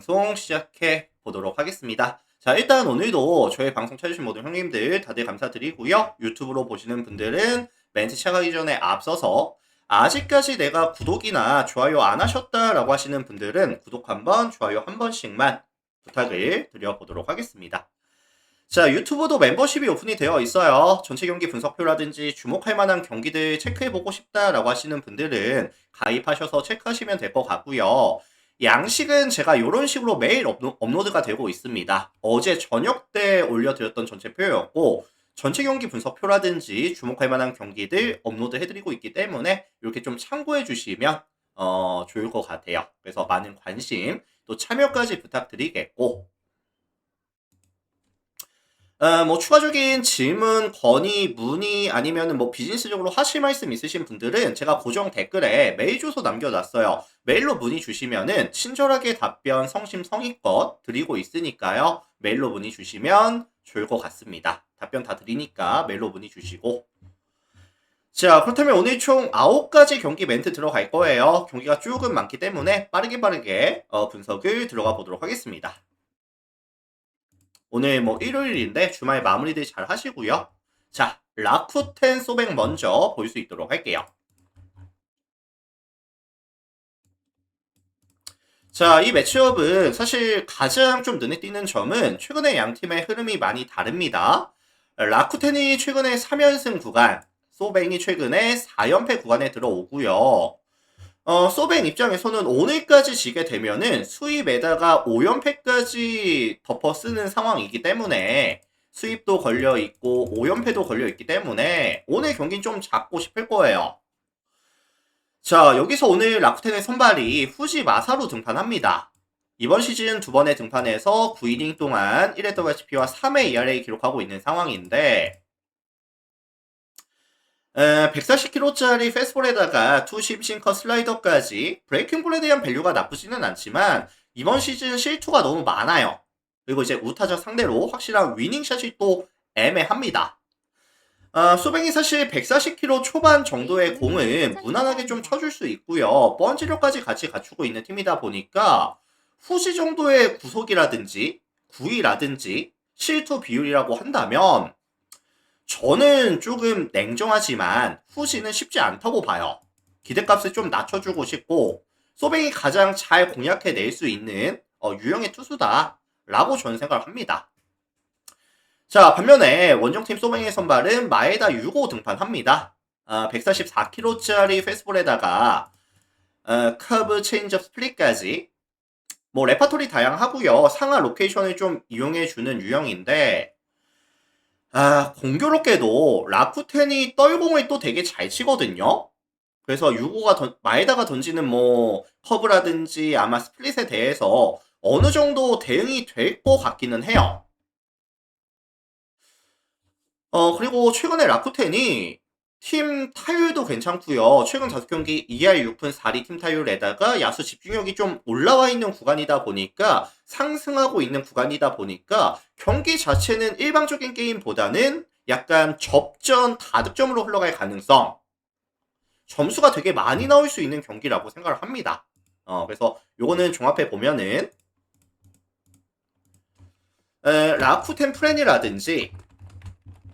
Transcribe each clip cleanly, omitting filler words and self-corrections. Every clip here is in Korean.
방송 시작해 보도록 하겠습니다. 자, 일단 오늘도 저희 방송 찾으신 모든 형님들 다들 감사드리고요. 유튜브로 보시는 분들은 멘트 시작하기 전에 앞서서 아직까지 내가 구독이나 좋아요 안 하셨다라고 하시는 분들은 구독 한 번, 좋아요 한 번씩만 부탁을 드려보도록 하겠습니다. 자, 유튜브도 멤버십이 오픈이 되어 있어요. 전체 경기 분석표라든지 주목할 만한 경기들 체크해보고 싶다라고 하시는 분들은 가입하셔서 체크하시면 될 것 같고요. 양식은 제가 이런 식으로 매일 업로드가 되고 있습니다. 어제 저녁 때 올려드렸던 전체 표였고, 전체 경기 분석표라든지 주목할 만한 경기들 업로드 해드리고 있기 때문에 이렇게 좀 참고해 주시면 좋을 것 같아요. 그래서 많은 관심 또 참여까지 부탁드리겠고, 뭐 추가적인 질문, 건의, 문의 아니면은 뭐 비즈니스적으로 하실 말씀 있으신 분들은 제가 고정 댓글에 메일 주소 남겨놨어요. 메일로 문의 주시면은 친절하게 답변 성심성의껏 드리고 있으니까요. 메일로 문의 주시면 좋을 것 같습니다. 답변 다 드리니까 메일로 문의 주시고. 자, 그렇다면 오늘 총 9가지 경기 멘트 들어갈 거예요. 경기가 조금 많기 때문에 빠르게 분석을 들어가 보도록 하겠습니다. 오늘 뭐 일요일인데 주말 마무리들 잘 하시고요. 자, 라쿠텐 소백 먼저 볼 수 있도록 할게요. 자, 이 매치업은 사실 가장 좀 눈에 띄는 점은 최근에 양 팀의 흐름이 많이 다릅니다. 라쿠텐이 최근에 3연승 구간, 소뱅이 최근에 4연패 구간에 들어오고요. 소뱅 입장에서는 오늘까지 지게 되면은 수입에다가 5연패까지 덮어 쓰는 상황이기 때문에 수입도 걸려 있고 5연패도 걸려 있기 때문에 오늘 경기는 좀 잡고 싶을 거예요. 자, 여기서 오늘 라쿠텐의 선발이 후지 마사로 등판합니다. 이번 시즌 두 번의 등판에서 9이닝 동안 1회 WHP와 3회 ERA 기록하고 있는 상황인데 140km짜리 패스트볼에다가 투심 싱커 슬라이더까지 브레이킹 볼에 대한 밸류가 나쁘지는 않지만 이번 시즌 실투가 너무 많아요. 그리고 이제 우타적 상대로 확실한 위닝샷이 또 애매합니다. 소뱅이 사실 140km 초반 정도의 공을 무난하게 좀 쳐줄 수 있고요. 번지력까지 같이 갖추고 있는 팀이다 보니까 후지 정도의 구속이라든지 구위라든지 실투 비율이라고 한다면 저는 조금 냉정하지만 후지는 쉽지 않다고 봐요. 기대값을 좀 낮춰주고 싶고 소뱅이 가장 잘 공략해낼 수 있는 유형의 투수다라고 저는 생각을 합니다. 자, 반면에 원정팀 소뱅의 선발은 마에다 유고 등판합니다. 144km짜리 패스볼에다가 커브 체인지업 스플릿까지 뭐 레파토리 다양하고요. 상하 로케이션을 좀 이용해주는 유형인데 공교롭게도 라쿠텐이 떨공을 또 되게 잘 치거든요. 그래서 유고가 마에다가 던지는 뭐 커브라든지 아마 스플릿에 대해서 어느 정도 대응이 될 것 같기는 해요. 그리고 최근에 라쿠텐이 팀 타율도 괜찮고요. 최근 5경기 2할 6푼 4리 팀 타율에다가 야수 집중력이 좀 올라와 있는 구간이다 보니까 상승하고 있는 구간이다 보니까 경기 자체는 일방적인 게임보다는 약간 접전 다득점으로 흘러갈 가능성 점수가 되게 많이 나올 수 있는 경기라고 생각을 합니다. 그래서 요거는 종합해 보면은 라쿠텐 프렌이라든지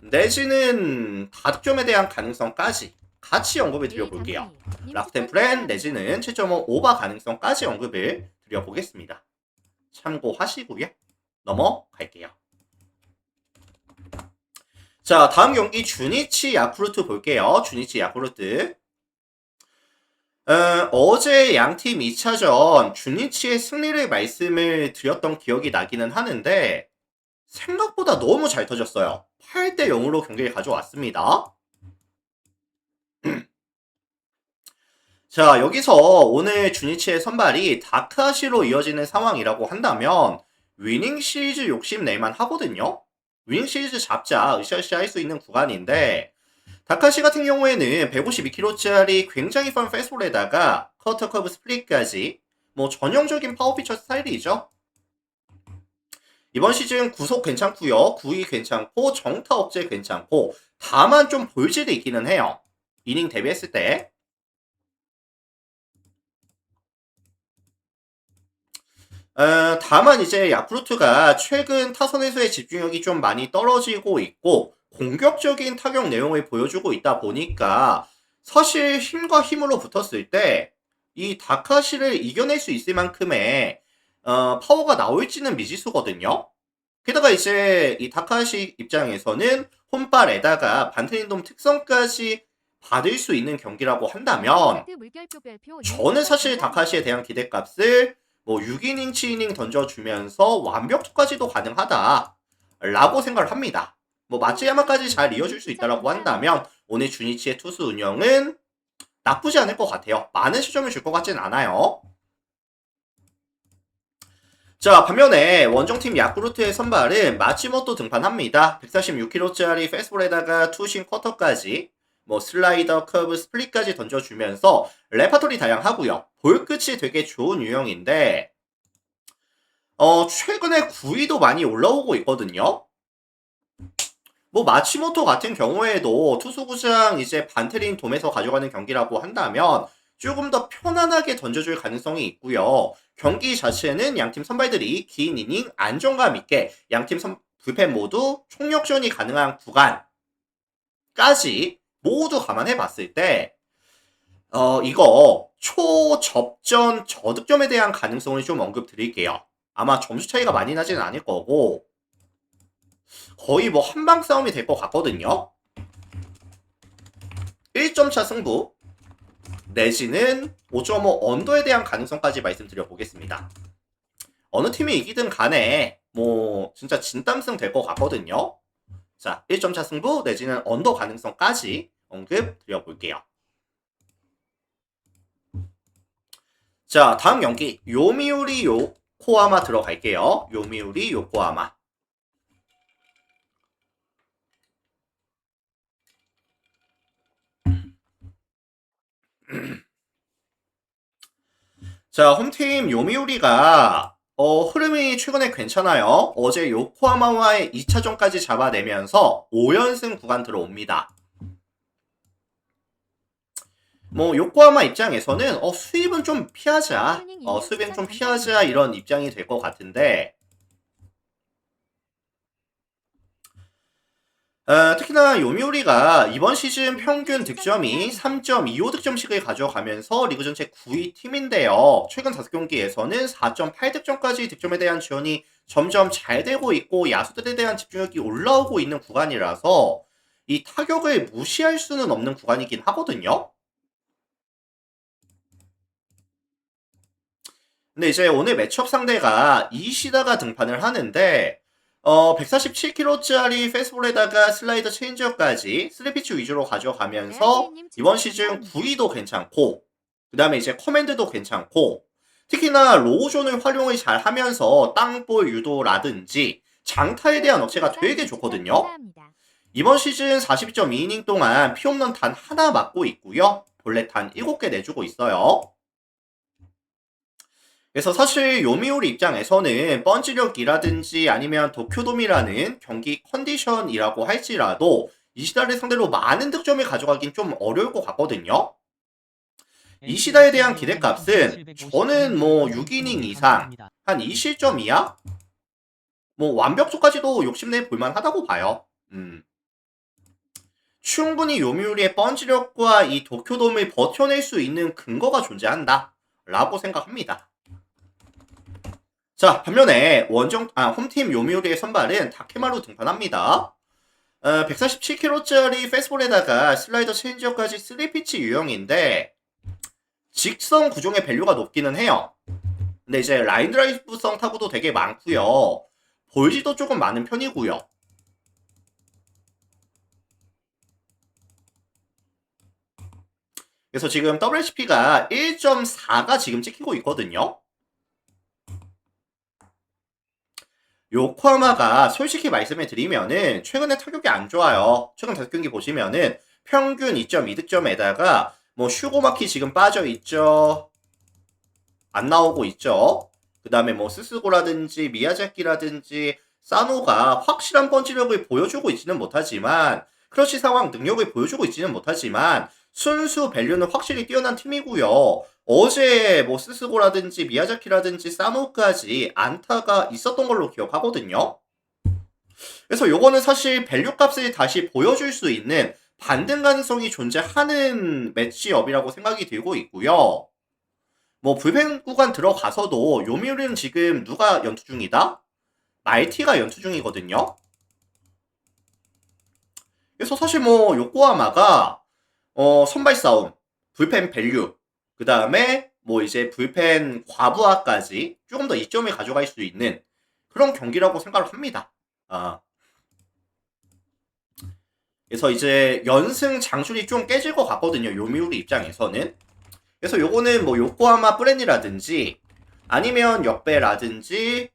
내지는 다득점에 대한 가능성까지 같이 언급을 드려볼게요. 라쿠텐 프렌 내지는 7.5 오버 가능성까지 언급을 드려보겠습니다. 참고하시고요. 넘어갈게요. 자, 다음 경기 주니치 야쿠르트 볼게요. 주니치 야쿠르트. 어제 양팀 2차전 주니치의 승리를 말씀을 드렸던 기억이 나기는 하는데 생각보다 너무 잘 터졌어요. 8대 0으로 경기를 가져왔습니다. 자, 여기서 오늘 주니치의 선발이 다크아시로 이어지는 상황이라고 한다면 위닝 시리즈 욕심낼만 하거든요. 위닝 시리즈 잡자 으쌰으쌰 할 수 있는 구간인데 다카시 같은 경우에는 152kg짜리 굉장히 빠른 패스볼에다가 커터 커브 스플릿까지 뭐 전형적인 파워 피처 스타일이죠. 이번 시즌 구속 괜찮고요. 구위 괜찮고 정타 억제 괜찮고 다만 좀 볼질이 있기는 해요. 이닝 데뷔했을 때. 다만 이제 야쿠르트가 최근 타선에서의 집중력이 좀 많이 떨어지고 있고 공격적인 타격 내용을 보여주고 있다 보니까 사실 힘과 힘으로 붙었을 때 이 다카시를 이겨낼 수 있을 만큼의 파워가 나올지는 미지수거든요. 게다가 이제 이 다카시 입장에서는 홈발에다가 반트린돔 특성까지 받을 수 있는 경기라고 한다면 저는 사실 다카시에 대한 기대값을 뭐 6이닝, 7이닝 던져주면서 완벽투까지도 가능하다 라고 생각을 합니다. 뭐 마츠야마까지 잘 이어줄 수 있다라고 한다면 오늘 주니치의 투수 운영은 나쁘지 않을 것 같아요. 많은 시점을 줄 것 같진 않아요. 자, 반면에 원정팀 야쿠르트의 선발은 마치모토 등판합니다. 146kg짜리 페스볼에다가 투심 쿼터까지 뭐 슬라이더, 커브, 스플릿까지 던져주면서 레파토리 다양하고요. 볼 끝이 되게 좋은 유형인데 최근에 9위도 많이 올라오고 있거든요. 뭐 마치모토 같은 경우에도 투수구장 이제 반트린 돔에서 가져가는 경기라고 한다면 조금 더 편안하게 던져줄 가능성이 있고요. 경기 자체는 양팀 선발들이 긴 이닝 안정감 있게 양팀 불펜 모두 총력전이 가능한 구간까지 모두 감안해 봤을 때 이거 초접전 저득점에 대한 가능성을 좀 언급 드릴게요. 아마 점수 차이가 많이 나지는 않을 거고 거의 뭐 한방 싸움이 될 것 같거든요. 1점 차 승부 내지는 5.5 언더에 대한 가능성까지 말씀드려 보겠습니다. 어느 팀이 이기든 간에 뭐 진짜 진땀승 될 것 같거든요. 자, 1점 차 승부 내지는 언더 가능성까지 언급 드려볼게요. 자, 다음 경기 요미우리 요코하마 들어갈게요. 요미우리 요코하마. 자, 홈팀 요미우리가 흐름이 최근에 괜찮아요. 어제 요코하마와의 2차전까지 잡아내면서 5연승 구간 들어옵니다. 뭐 요코하마 입장에서는 수입은 좀 피하자, 수입은 좀 피하자 이런 입장이 될 것 같은데 특히나 요미우리가 이번 시즌 평균 득점이 3.25득점씩을 가져가면서 리그 전체 9위 팀인데요. 최근 5경기에서는 4.8득점까지 득점에 대한 지원이 점점 잘 되고 있고 야수들에 대한 집중력이 올라오고 있는 구간이라서 이 타격을 무시할 수는 없는 구간이긴 하거든요. 근데 이제 오늘 매치업 상대가 이시다가 등판을 하는데 147kg짜리 페스볼에다가 슬라이더 체인지업까지 슬리피치 위주로 가져가면서 이번 시즌 9위도 괜찮고 그 다음에 이제 커맨드도 괜찮고 특히나 로우존을 활용을 잘 하면서 땅볼 유도라든지 장타에 대한 억제가 되게 좋거든요. 이번 시즌 42.2이닝 동안 피홈런 단 하나 맞고 있고요. 볼넷 단 7개 내주고 있어요. 그래서 사실 요미우리 입장에서는 펀치력이라든지 아니면 도쿄돔이라는 경기 컨디션이라고 할지라도 이시다를 상대로 많은 득점을 가져가긴 좀 어려울 것 같거든요. 이시다에 대한 기대값은 저는 뭐 6이닝 이상 한 2실점 이하? 뭐 완벽조까지도 욕심내 볼만하다고 봐요. 충분히 요미우리의 펀치력과 이 도쿄돔을 버텨낼 수 있는 근거가 존재한다 라고 생각합니다. 자, 반면에 홈팀 요미우리의 선발은 다케마루 등판합니다. 147kg짜리 페스볼에다가 슬라이더 체인지업까지 3피치 유형인데 직선 구종의 밸류가 높기는 해요. 근데 이제 라인 드라이브성 타구도 되게 많고요. 볼지도 조금 많은 편이고요. 그래서 지금 WHP가 1.4가 지금 찍히고 있거든요. 요코하마가 솔직히 말씀을 드리면은 최근에 타격이 안 좋아요. 최근 5경기 보시면은 평균 2.2득점에다가 뭐 슈고마키 지금 빠져 있죠. 안 나오고 있죠. 그 다음에 뭐 스스고라든지 미야자키라든지 사노가 확실한 펀치력을 보여주고 있지는 못하지만 크러쉬 상황 능력을 보여주고 있지는 못하지만 순수 밸류는 확실히 뛰어난 팀이고요. 어제 뭐 스스고라든지 미야자키라든지 사노까지 안타가 있었던 걸로 기억하거든요. 그래서 요거는 사실 밸류 값을 다시 보여줄 수 있는 반등 가능성이 존재하는 매치업이라고 생각이 들고 있고요. 뭐 불펜 구간 들어가서도 요미우리는 지금 누가 연투 중이다? 말티가 연투 중이거든요. 그래서 사실 뭐 요코하마가 선발 싸움, 불펜 밸류, 그 다음에 뭐 이제 불펜 과부하까지 조금 더 이점을 가져갈 수 있는 그런 경기라고 생각을 합니다. 아. 그래서 이제 연승 장줄이 좀 깨질 것 같거든요. 요미우리 입장에서는. 그래서 요거는 뭐 요코하마 브랜이라든지 아니면 역배라든지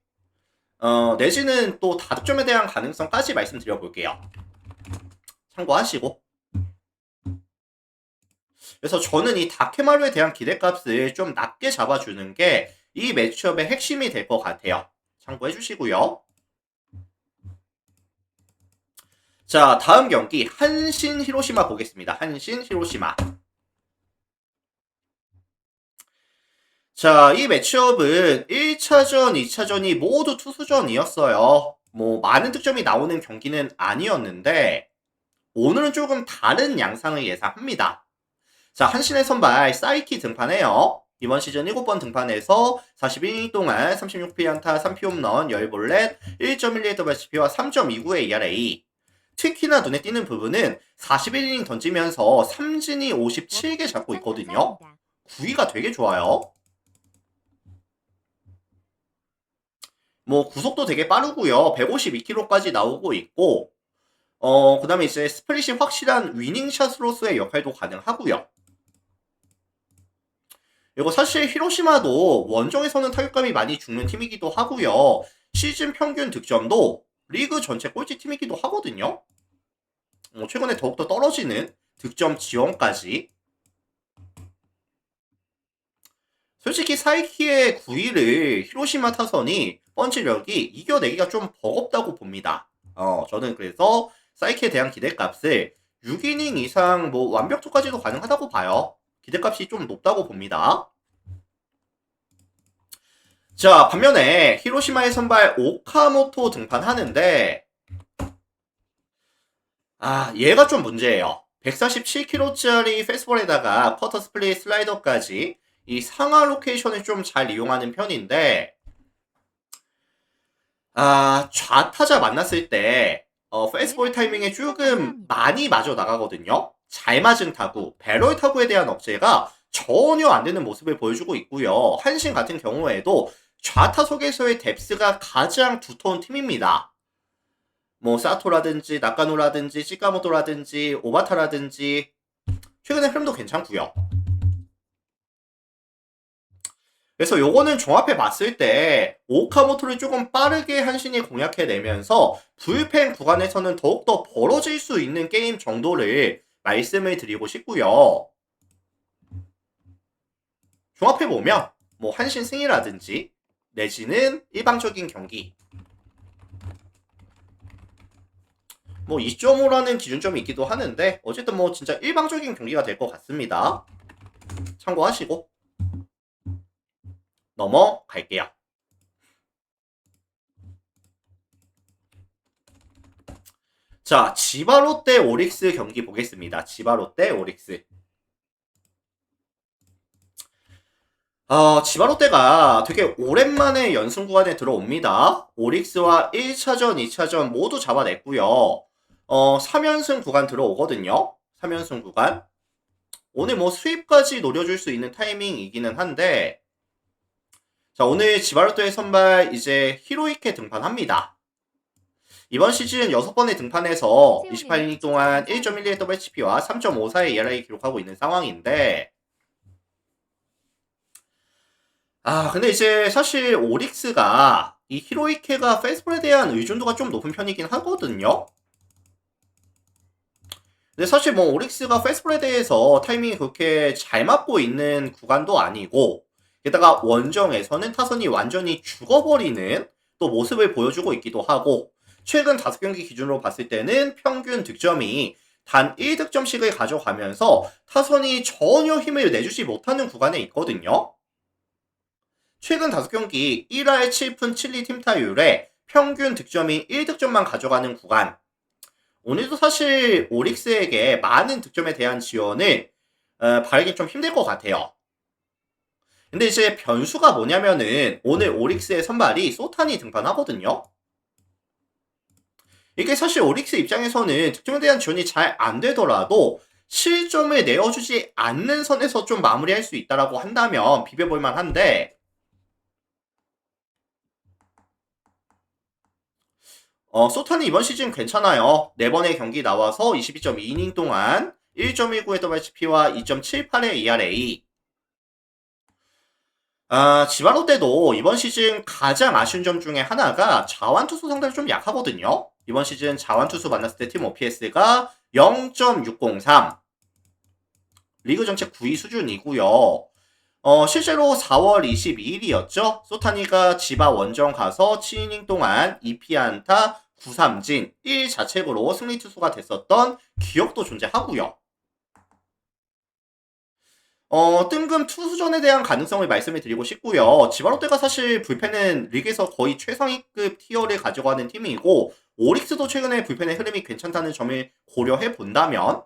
내지는 또 다득점에 대한 가능성까지 말씀드려 볼게요. 참고하시고. 그래서 저는 이 다케마루에 대한 기대값을 좀 낮게 잡아주는 게 이 매치업의 핵심이 될 것 같아요. 참고해 주시고요. 자, 다음 경기 한신 히로시마 보겠습니다. 한신 히로시마. 자, 이 매치업은 1차전, 2차전이 모두 투수전이었어요. 뭐 많은 득점이 나오는 경기는 아니었는데 오늘은 조금 다른 양상을 예상합니다. 자, 한신의 선발 사이키 등판해요. 이번 시즌 7번 등판해서 41이닝 동안 36피안타, 3피홈런, 10볼넷, 1.12 WHP와 3.29의 ERA. 특히나 눈에 띄는 부분은 41이닝 던지면서 삼진이 57개 잡고 있거든요. 구위가 되게 좋아요. 뭐 구속도 되게 빠르고요. 152km까지 나오고 있고 그 다음에 이제 스플릿이 확실한 위닝샷으로서의 역할도 가능하고요. 그리고 사실 히로시마도 원정에서는 타격감이 많이 죽는 팀이기도 하고요. 시즌 평균 득점도 리그 전체 꼴찌 팀이기도 하거든요. 최근에 더욱더 떨어지는 득점 지원까지. 솔직히 사이키의 9위를 히로시마 타선이 펀치력이 이겨내기가 좀 버겁다고 봅니다. 저는 그래서 사이키에 대한 기대값을 6이닝 이상 뭐 완벽투까지도 가능하다고 봐요. 기대값이 좀 높다고 봅니다. 자, 반면에 히로시마의 선발 오카모토 등판하는데 얘가 좀 문제예요. 147km짜리 페스볼에다가 커터 스플릿 슬라이더까지 이 상하 로케이션을 좀 잘 이용하는 편인데 좌타자 만났을 때 페이스볼 타이밍에 조금 많이 맞아 나가거든요. 잘 맞은 타구, 배럴 타구에 대한 억제가 전혀 안 되는 모습을 보여주고 있고요. 한신 같은 경우에도 좌타석에서의 뎁스가 가장 두터운 팀입니다. 뭐 사토라든지 나카노라든지 시카모토라든지 오바타라든지 최근에 흐름도 괜찮고요. 그래서 요거는 종합해 봤을 때 오카모토를 조금 빠르게 한신이 공략해내면서 불펜 구간에서는 더욱더 벌어질 수 있는 게임 정도를 말씀을 드리고 싶고요. 종합해보면 뭐 한신 승이라든지 내지는 일방적인 경기 뭐 2.5라는 기준점이 있기도 하는데 어쨌든 뭐 진짜 일방적인 경기가 될 것 같습니다. 참고하시고 넘어갈게요. 자, 지바롯데 오릭스 경기 보겠습니다. 지바롯데 오릭스. 지바롯데가 되게 오랜만에 연승 구간에 들어옵니다. 오릭스와 1차전, 2차전 모두 잡아냈고요. 3연승 구간 들어오거든요. 3연승 구간. 오늘 뭐 수입까지 노려줄 수 있는 타이밍이기는 한데 자, 오늘 지바롯데의 선발 이제 히로이케 등판합니다. 이번 시즌 6번의 등판에서 28이닝 동안 1.12의 WHP와 3.54의 ERA 기록하고 있는 상황인데 근데 이제 사실 오릭스가 이 히로이케가 페이스볼에 대한 의존도가 좀 높은 편이긴 하거든요. 근데 사실 뭐 오릭스가 페이스볼에 대해서 타이밍이 그렇게 잘 맞고 있는 구간도 아니고 게다가 원정에서는 타선이 완전히 죽어버리는 또 모습을 보여주고 있기도 하고 최근 5경기 기준으로 봤을 때는 평균 득점이 단 1득점씩을 가져가면서 타선이 전혀 힘을 내주지 못하는 구간에 있거든요. 최근 5경기 1할 7푼 7리 팀 타율에 평균 득점이 1득점만 가져가는 구간. 오늘도 사실 오릭스에게 많은 득점에 대한 지원을 바라기 좀 힘들 것 같아요. 근데 이제 변수가 뭐냐면은 오늘 오릭스의 선발이 소탄이 등판하거든요. 이게 사실 오릭스 입장에서는 득점에 대한 지원이 잘 안 되더라도 실점을 내어주지 않는 선에서 좀 마무리할 수 있다라고 한다면 비벼볼만 한데 소탄이 이번 시즌 괜찮아요. 4번의 경기 나와서 22.2이닝 동안 1.19의 WHP와 2.78의 ERA. 지바로 때도 이번 시즌 가장 아쉬운 점 중에 하나가 자완투수 상대로 좀 약하거든요. 이번 시즌 자완투수 만났을 때 팀 OPS가 0.603. 리그 전체 9위 수준이고요. 실제로 4월 22일이었죠. 소타니가 지바 원정 가서 7이닝 동안 2피안타 9삼진 1자책으로 승리 투수가 됐었던 기억도 존재하고요. 뜬금 투수전에 대한 가능성을 말씀을 드리고 싶고요. 지바롯데가 사실 불펜은 리그에서 거의 최상위급 티어를 가져가는 팀이고 오릭스도 최근에 불펜의 흐름이 괜찮다는 점을 고려해 본다면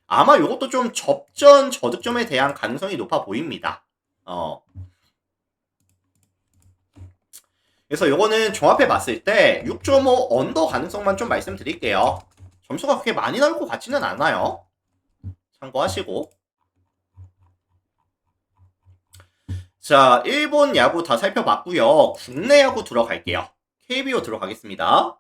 아마 이것도 좀 접전 저득점에 대한 가능성이 높아 보입니다. 그래서 이거는 종합해 봤을 때 6.5 언더 가능성만 좀 말씀드릴게요. 점수가 그렇게 많이 나올 것 같지는 않아요. 참고하시고. 자, 일본 야구 다 살펴봤고요. 국내 야구 들어갈게요. KBO 들어가겠습니다.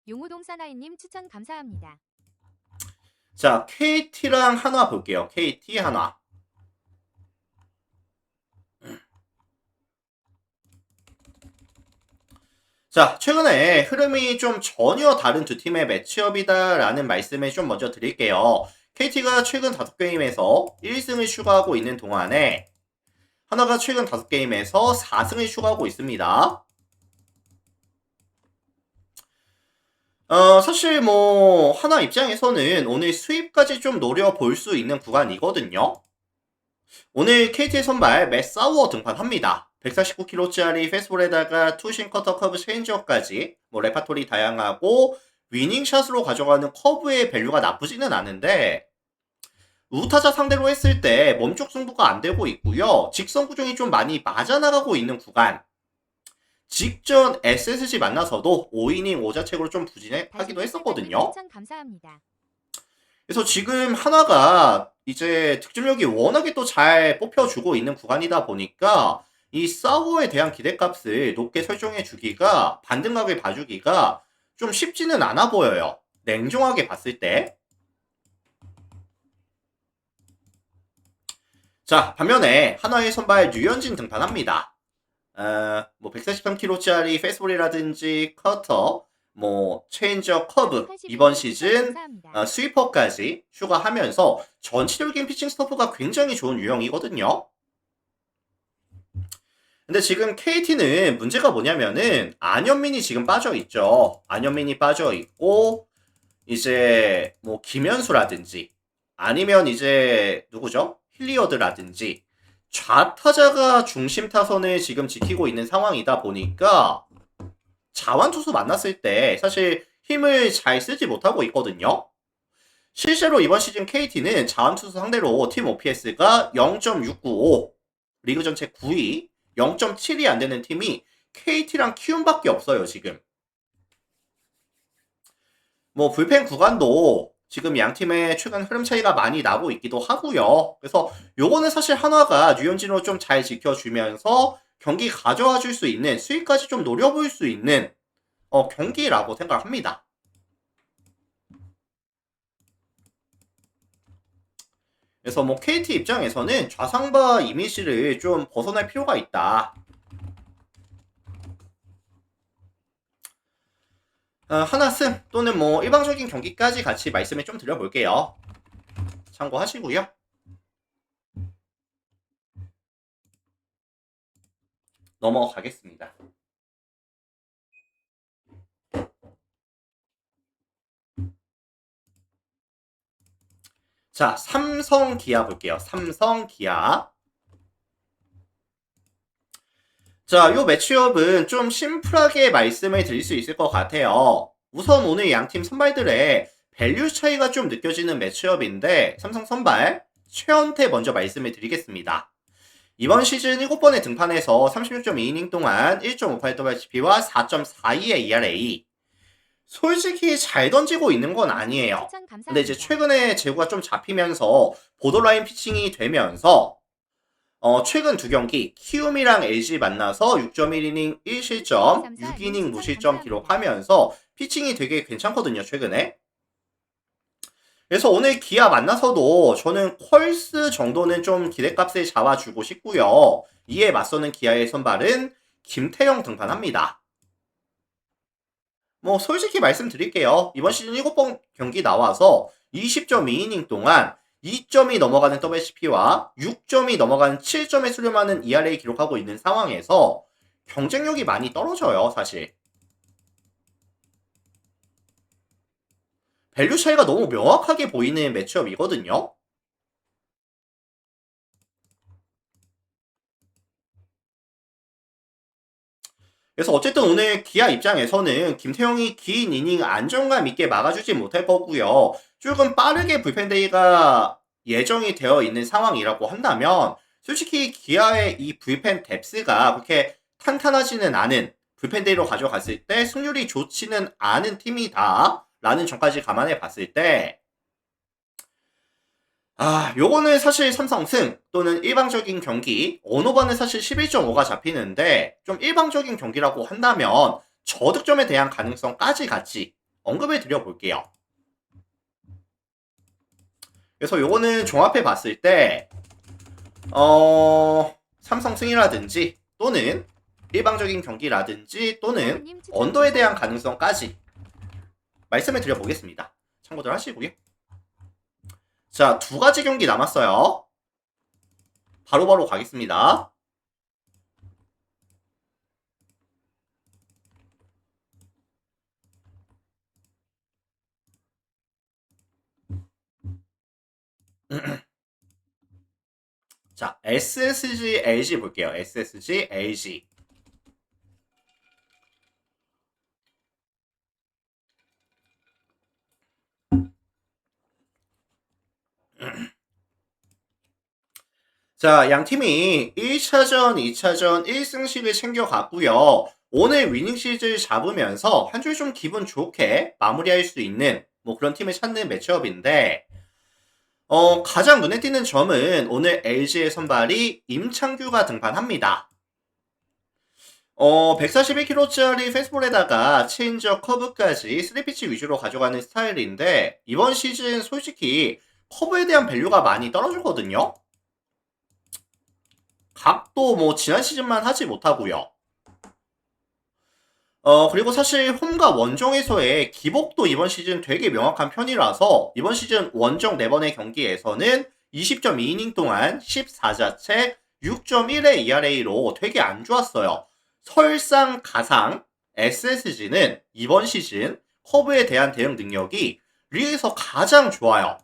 용우동 사나이님 추천 감사합니다. 자, KT랑 한화 볼게요. KT 한화. 자, 최근에 흐름이 좀 전혀 다른 두 팀의 매치업이다라는 말씀을 좀 먼저 드릴게요. KT가 최근 5게임에서 1승을 추가하고 있는 동안에 하나가 최근 5게임에서 4승을 추가하고 있습니다. 사실 뭐 하나 입장에서는 오늘 수입까지 좀 노려볼 수 있는 구간이거든요. 오늘 KT의 선발 맷 사우어 등판합니다. 149kg짜리 페스볼에다가 투신 커터 커브 체인지업까지 뭐 레파토리 다양하고 위닝샷으로 가져가는 커브의 밸류가 나쁘지는 않은데 우타자 상대로 했을 때 몸쪽 승부가 안 되고 있고요. 직선 구종이 좀 많이 맞아나가고 있는 구간. 직전 SSG 만나서도 5이닝 5자책으로 좀 부진하기도 했었거든요. 감사합니다. 그래서 지금 하나가 이제 득점력이 워낙에 또 잘 뽑혀주고 있는 구간이다 보니까 이 사우어에 대한 기대값을 높게 설정해 주기가 반등각을 봐주기가 좀 쉽지는 않아 보여요. 냉정하게 봤을 때. 자, 반면에 한화의 선발 류현진 등판합니다. 뭐 143kg짜리 페스볼이라든지 커터, 뭐 체인저 커브 이번 시즌 스위퍼까지 추가하면서 전체적인 피칭 스토프가 굉장히 좋은 유형이거든요. 근데 지금 KT는 문제가 뭐냐면은 안현민이 지금 빠져있죠. 안현민이 빠져있고 이제 뭐 김현수라든지 아니면 이제 누구죠? 힐리어드라든지 좌타자가 중심 타선을 지금 지키고 있는 상황이다 보니까 자완투수 만났을 때 사실 힘을 잘 쓰지 못하고 있거든요. 실제로 이번 시즌 KT는 자완투수 상대로 팀 OPS가 0.695, 리그 전체 9위, 0.7이 안 되는 팀이 KT랑 키움밖에 없어요, 지금. 뭐 불펜 구간도 지금 양 팀의 최근 흐름 차이가 많이 나고 있기도 하고요. 그래서 요거는 사실 한화가 류현진으로 좀 잘 지켜주면서 경기 가져와 줄 수 있는 수익까지 좀 노려볼 수 있는 경기라고 생각합니다. 그래서 뭐 KT 입장에서는 좌상바 이미지를 좀 벗어날 필요가 있다. 하나 승 또는 뭐 일방적인 경기까지 같이 말씀을 좀 드려볼게요. 참고하시고요. 넘어가겠습니다. 자, 삼성 기아 볼게요. 삼성 기아. 자, 요 매치업은 좀 심플하게 말씀을 드릴 수 있을 것 같아요. 우선 오늘 양팀 선발들의 밸류 차이가 좀 느껴지는 매치업인데 삼성 선발 최원태 먼저 말씀을 드리겠습니다. 이번 시즌 7번의 등판에서 36.2이닝 동안 1.58WHP와 4.42의 ERA. 솔직히 잘 던지고 있는 건 아니에요. 추천 감사합니다. 근데 이제 최근에 제구가 좀 잡히면서 보더라인 피칭이 되면서 최근 두 경기 키움이랑 LG 만나서 6.1이닝 1실점, 6이닝 무실점 기록하면서 피칭이 되게 괜찮거든요, 최근에. 그래서 오늘 기아 만나서도 저는 퀄스 정도는 좀 기대값을 잡아주고 싶고요. 이에 맞서는 기아의 선발은 김태형 등판합니다. 뭐 솔직히 말씀드릴게요. 이번 시즌 7번 경기 나와서 20.2이닝 동안 2점이 넘어가는 WHP와 6점이 넘어가는 7점에 수렴하는 ERA 기록하고 있는 상황에서 경쟁력이 많이 떨어져요, 사실. 밸류 차이가 너무 명확하게 보이는 매치업이거든요. 그래서 어쨌든 오늘 기아 입장에서는 김태형이 긴 이닝 안정감 있게 막아주지 못할 거고요. 조금 빠르게 불펜데이가 예정이 되어 있는 상황이라고 한다면 솔직히 기아의 이 불펜 뎁스가 그렇게 탄탄하지는 않은 불펜데이로 가져갔을 때 승률이 좋지는 않은 팀이다 라는 점까지 감안해 봤을 때 요거는 사실 삼성승 또는 일방적인 경기, 언어반은 사실 11.5가 잡히는데 좀 일방적인 경기라고 한다면 저득점에 대한 가능성까지 같이 언급을 드려볼게요. 그래서 요거는 종합해 봤을 때 삼성승이라든지 또는 일방적인 경기라든지 또는 언더에 대한 가능성까지 말씀을 드려보겠습니다. 참고들 하시고요. 자, 두 가지 경기 남았어요. 바로바로 가겠습니다. 자, SSG LG 볼게요. SSG LG. 자, 양 팀이 1차전, 2차전 1승씩을 챙겨갔고요. 오늘 위닝 시리즈를 잡으면서 한 줄 좀 기분 좋게 마무리할 수 있는 뭐 그런 팀을 찾는 매치업인데 가장 눈에 띄는 점은 오늘 LG의 선발이 임창규가 등판합니다. 141km짜리 페스볼에다가 체인지업 커브까지 3피치 위주로 가져가는 스타일인데 이번 시즌 솔직히 커브에 대한 밸류가 많이 떨어지거든요. 각도 뭐 지난 시즌만 하지 못하고요. 그리고 사실 홈과 원정에서의 기복도 이번 시즌 되게 명확한 편이라서 이번 시즌 원정 4번의 경기에서는 20.2이닝 동안 14자책 6.1의 ERA로 되게 안 좋았어요. 설상가상 SSG는 이번 시즌 커브에 대한 대응 능력이 리그에서 가장 좋아요.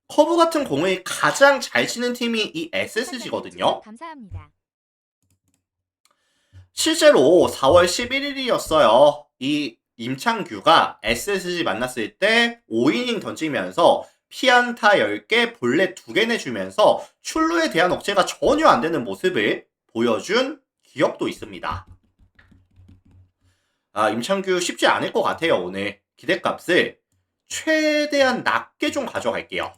커브 같은 공을 가장 잘 치는 팀이 이 SSG거든요. 감사합니다. 실제로 4월 11일이었어요. 이 임창규가 SSG 만났을 때 5이닝 던지면서 피안타 10개, 볼넷 2개 내주면서 출루에 대한 억제가 전혀 안 되는 모습을 보여준 기억도 있습니다. 임창규 쉽지 않을 것 같아요. 오늘 기대값을 최대한 낮게 좀 가져갈게요.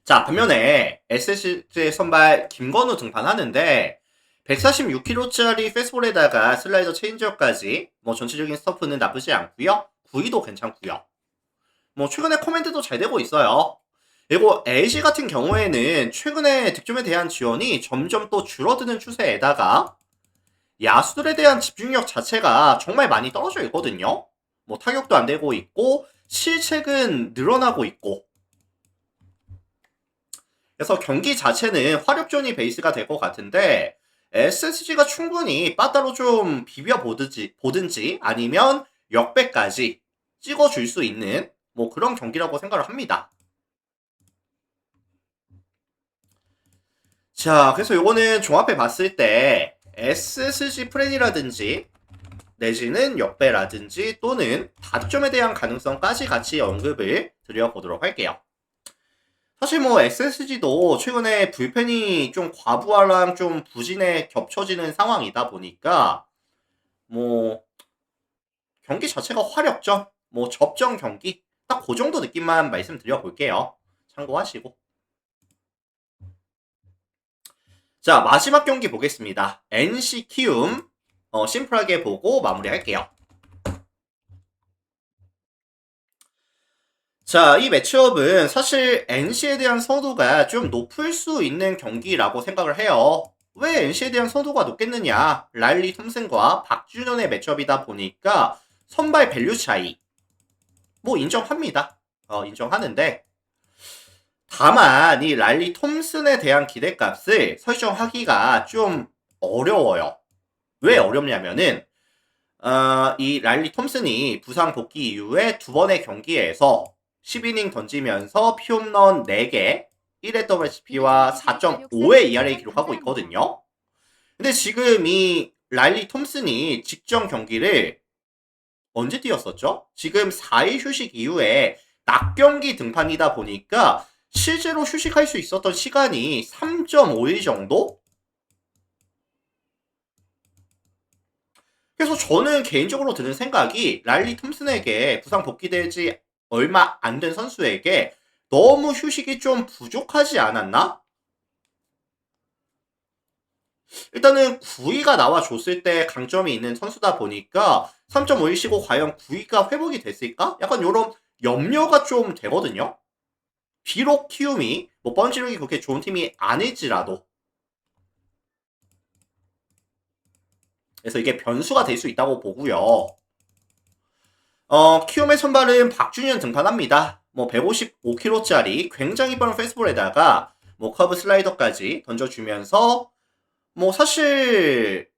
자, 반면에 SSG의 선발 김건우 등판하는데 146km짜리 패스볼에다가 슬라이더 체인지업까지 뭐 전체적인 스토프는 나쁘지 않고요. 구위도 괜찮고요. 뭐 최근에 코멘트도 잘 되고 있어요. 그리고 LG 같은 경우에는 최근에 득점에 대한 지원이 점점 또 줄어드는 추세에다가 야수들에 대한 집중력 자체가 정말 많이 떨어져 있거든요. 뭐 타격도 안 되고 있고 실책은 늘어나고 있고 그래서 경기 자체는 화력전이 베이스가 될 것 같은데 SSG가 충분히 빠따로 좀 보든지 아니면 역배까지 찍어줄 수 있는 뭐 그런 경기라고 생각을 합니다. 자, 그래서 요거는 종합해 봤을 때 SSG 프렌이라든지 내지는 역배라든지 또는 다득점에 대한 가능성까지 같이 언급을 드려보도록 할게요. 사실 뭐 SSG도 최근에 불펜이 좀 과부하랑 좀 부진에 겹쳐지는 상황이다 보니까 뭐 경기 자체가 화력전, 뭐 접전 경기 딱 그 정도 느낌만 말씀드려 볼게요. 참고하시고. 자, 마지막 경기 보겠습니다. NC 키움 심플하게 보고 마무리할게요. 자, 이 매치업은 사실 NC에 대한 선호가 좀 높을 수 있는 경기라고 생각을 해요. 왜 NC에 대한 선호가 높겠느냐? 랄리 톰슨과 박준현의 매치업이다 보니까 선발 밸류 차이 뭐 인정합니다. 인정하는데 다만 이 랄리 톰슨에 대한 기대값을 설정하기가 좀 어려워요. 왜 어렵냐면은 이 랄리 톰슨이 부상 복귀 이후에 두 번의 경기에서 10이닝 던지면서 피홈런 4개, 1회 WHP와 4.5의 ERA 기록하고 있거든요. 근데 지금 이 랄리 톰슨이 직전 경기를 언제 뛰었었죠? 지금 4일 휴식 이후에 낙경기 등판이다 보니까 실제로 휴식할 수 있었던 시간이 3.5일 정도? 그래서 저는 개인적으로 드는 생각이 랄리 톰슨에게 부상 복귀되지 얼마 안 된 선수에게 너무 휴식이 좀 부족하지 않았나? 일단은 9위가 나와줬을 때 강점이 있는 선수다 보니까 3.5일 쉬고 과연 9위가 회복이 됐을까? 약간 이런 염려가 좀 되거든요. 비록 키움이 뭐 번지력이 그렇게 좋은 팀이 아닐지라도 그래서 이게 변수가 될 수 있다고 보고요. 키움의 선발은 박준현 등판합니다. 뭐 155kg짜리 굉장히 빠른 페이스볼에다가 뭐 커브 슬라이더까지 던져주면서 뭐 사실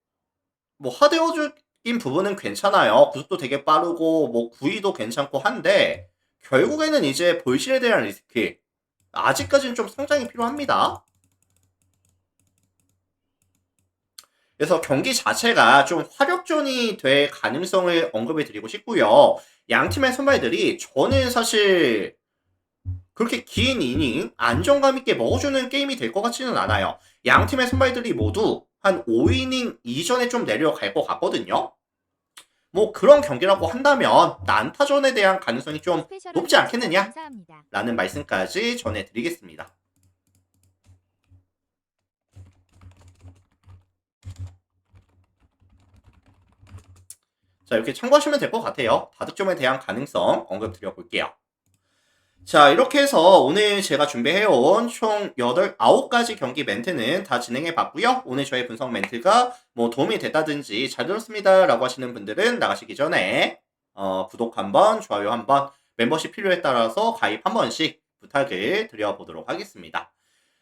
뭐 하드워적인 부분은 괜찮아요. 구속도 되게 빠르고 뭐 구위도 괜찮고 한데 결국에는 이제 볼실에 대한 리스크 아직까지는 좀 성장이 필요합니다. 그래서 경기 자체가 좀 화력전이 될 가능성을 언급해 드리고 싶고요. 양 팀의 선발들이 저는 사실 그렇게 긴 이닝 안정감 있게 먹어주는 게임이 될 것 같지는 않아요. 양 팀의 선발들이 모두 한 5이닝 이전에 좀 내려갈 것 같거든요. 뭐 그런 경기라고 한다면 난타전에 대한 가능성이 좀 높지 않겠느냐? 라는 말씀까지 전해드리겠습니다. 자, 이렇게 참고하시면 될 것 같아요. 다득점에 대한 가능성 언급 드려볼게요. 자, 이렇게 해서 오늘 제가 준비해온 총 9가지 경기 멘트는 다 진행해봤고요. 오늘 저의 분석 멘트가 뭐 도움이 됐다든지 잘 들었습니다 라고 하시는 분들은 나가시기 전에 구독 한번, 좋아요 한번, 멤버십 필요에 따라서 가입 한 번씩 부탁을 드려보도록 하겠습니다.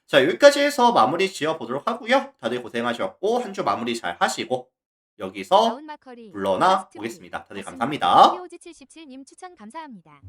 자, 여기까지 해서 마무리 지어보도록 하고요. 다들 고생하셨고 한 주 마무리 잘 하시고 여기서 물러나 보겠습니다. 다들 감사합니다. POG77님 추천 감사합니다.